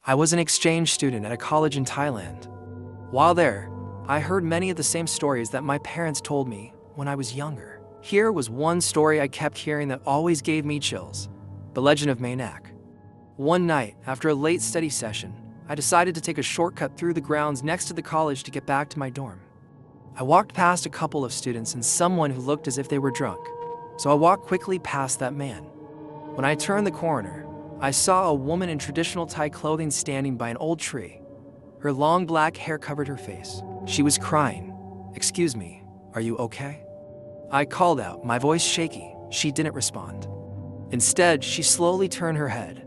I was an exchange student at a college in Thailand. While there, I heard many of the same stories that my parents told me when I was younger. Here was one story I kept hearing that always gave me chills: the legend of Mainak. One night, after a late study session, I decided to take a shortcut through the grounds next to the college to get back to my dorm. I walked past a couple of students and someone who looked as if they were drunk, so I walked quickly past that man. When I turned the corner, I saw a woman in traditional Thai clothing standing by an old tree. Her long black hair covered her face. She was crying. "Excuse me, are you okay?" I called out, my voice shaky. She didn't respond. Instead, she slowly turned her head.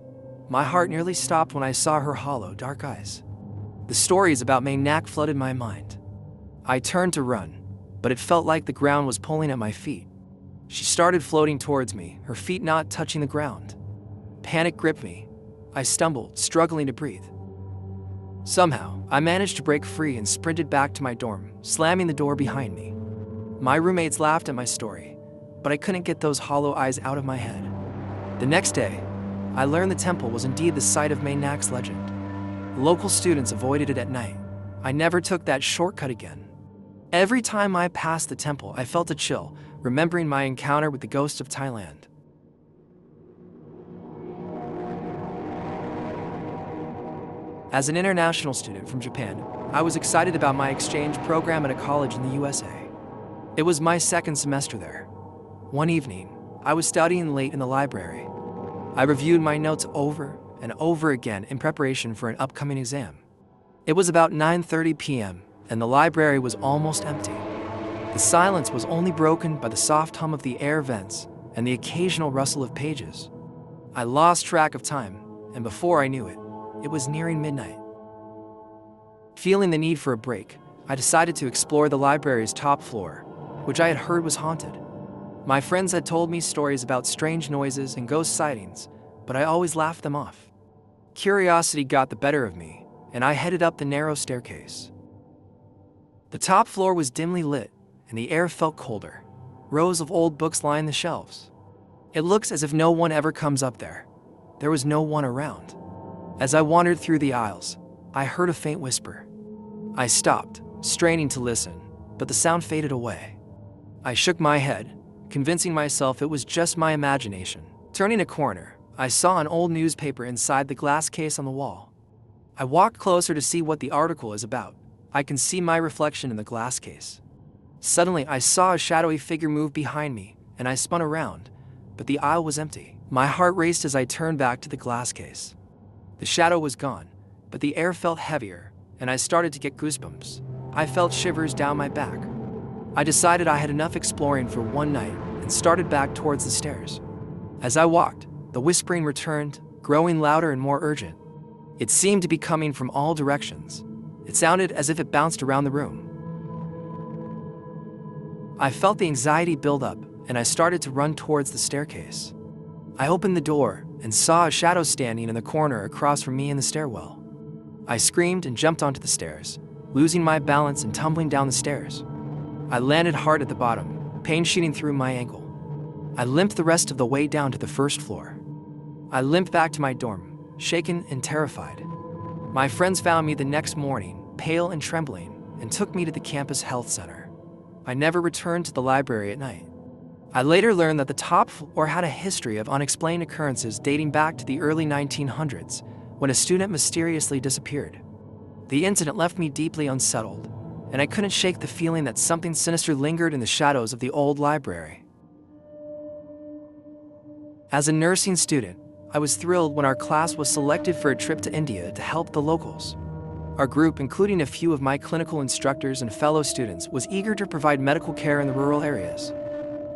My heart nearly stopped when I saw her hollow, dark eyes. The stories about Mainak flooded my mind. I turned to run, but it felt like the ground was pulling at my feet. She started floating towards me, her feet not touching the ground. Panic gripped me. I stumbled, struggling to breathe. Somehow, I managed to break free and sprinted back to my dorm, slamming the door behind me. My roommates laughed at my story, but I couldn't get those hollow eyes out of my head. The next day, I learned the temple was indeed the site of Mainak's legend. Local students avoided it at night. I never took that shortcut again. Every time I passed the temple, I felt a chill, remembering my encounter with the ghost of Thailand. As an international student from Japan, I was excited about my exchange program at a college in the USA. It was my second semester there. One evening, I was studying late in the library. I reviewed my notes over and over again in preparation for an upcoming exam. It was about 9:30 p.m., and the library was almost empty. The silence was only broken by the soft hum of the air vents and the occasional rustle of pages. I lost track of time, and before I knew it, it was nearing midnight. Feeling the need for a break, I decided to explore the library's top floor, which I had heard was haunted. My friends had told me stories about strange noises and ghost sightings, but I always laughed them off. Curiosity got the better of me, and I headed up the narrow staircase. The top floor was dimly lit, and the air felt colder. Rows of old books lined the shelves. It looks as if no one ever comes up there. There was no one around. As I wandered through the aisles, I heard a faint whisper. I stopped, straining to listen, but the sound faded away. I shook my head, convincing myself it was just my imagination. Turning a corner, I saw an old newspaper inside the glass case on the wall. I walked closer to see what the article is about. I can see my reflection in the glass case. Suddenly, I saw a shadowy figure move behind me, and I spun around, but the aisle was empty. My heart raced as I turned back to the glass case. The shadow was gone, but the air felt heavier, and I started to get goosebumps. I felt shivers down my back. I decided I had enough exploring for one night and started back towards the stairs. As I walked, the whispering returned, growing louder and more urgent. It seemed to be coming from all directions. It sounded as if it bounced around the room. I felt the anxiety build up, and I started to run towards the staircase. I opened the door and saw a shadow standing in the corner across from me in the stairwell. I screamed and jumped onto the stairs, losing my balance and tumbling down the stairs. I landed hard at the bottom, pain shooting through my ankle. I limped the rest of the way down to the first floor. I limped back to my dorm, shaken and terrified. My friends found me the next morning, pale and trembling, and took me to the campus health center. I never returned to the library at night. I later learned that the top floor had a history of unexplained occurrences dating back to the early 1900s, when a student mysteriously disappeared. The incident left me deeply unsettled, and I couldn't shake the feeling that something sinister lingered in the shadows of the old library. As a nursing student, I was thrilled when our class was selected for a trip to India to help the locals. Our group, including a few of my clinical instructors and fellow students, was eager to provide medical care in the rural areas.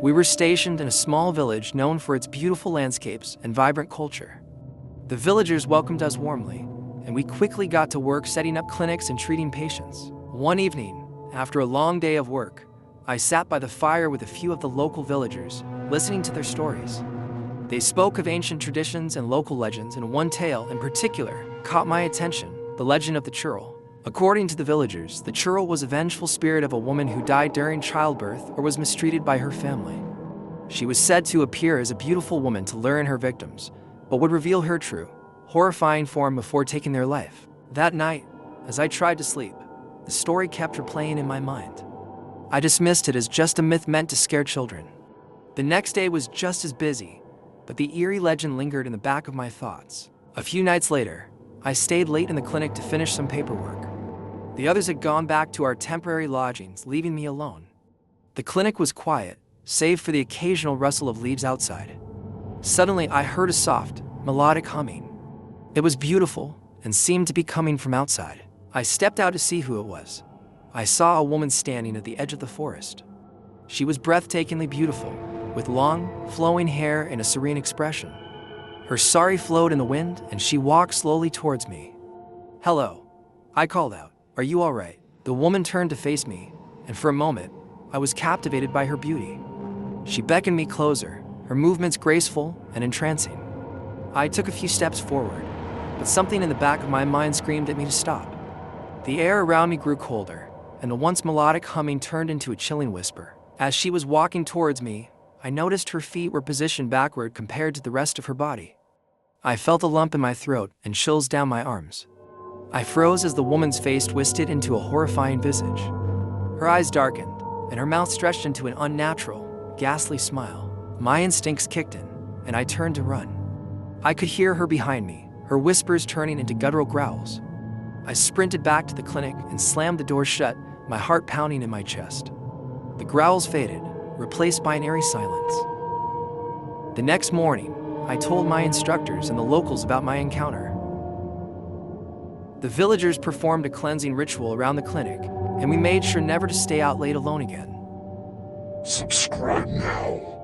We were stationed in a small village known for its beautiful landscapes and vibrant culture. The villagers welcomed us warmly, and we quickly got to work setting up clinics and treating patients. One evening, after a long day of work, I sat by the fire with a few of the local villagers, listening to their stories. They spoke of ancient traditions and local legends, and one tale in particular caught my attention: the legend of the churl. According to the villagers, the churl was a vengeful spirit of a woman who died during childbirth or was mistreated by her family. She was said to appear as a beautiful woman to lure in her victims, but would reveal her true, horrifying form before taking their life. That night, as I tried to sleep, the story kept replaying in my mind. I dismissed it as just a myth meant to scare children. The next day was just as busy, but the eerie legend lingered in the back of my thoughts. A few nights later, I stayed late in the clinic to finish some paperwork. The others had gone back to our temporary lodgings, leaving me alone. The clinic was quiet, save for the occasional rustle of leaves outside. Suddenly, I heard a soft, melodic humming. It was beautiful and seemed to be coming from outside. I stepped out to see who it was. I saw a woman standing at the edge of the forest. She was breathtakingly beautiful, with long, flowing hair and a serene expression. Her sari flowed in the wind, and she walked slowly towards me. "Hello," I called out. "Are you all right?" The woman turned to face me, and for a moment, I was captivated by her beauty. She beckoned me closer, her movements graceful and entrancing. I took a few steps forward, but something in the back of my mind screamed at me to stop. The air around me grew colder, and the once melodic humming turned into a chilling whisper. As she was walking towards me, I noticed her feet were positioned backward compared to the rest of her body. I felt a lump in my throat and chills down my arms. I froze as the woman's face twisted into a horrifying visage. Her eyes darkened, and her mouth stretched into an unnatural, ghastly smile. My instincts kicked in, and I turned to run. I could hear her behind me, her whispers turning into guttural growls. I sprinted back to the clinic and slammed the door shut, my heart pounding in my chest. The growls faded, replaced by an eerie silence. The next morning, I told my instructors and the locals about my encounter. The villagers performed a cleansing ritual around the clinic, and we made sure never to stay out late alone again. Subscribe now.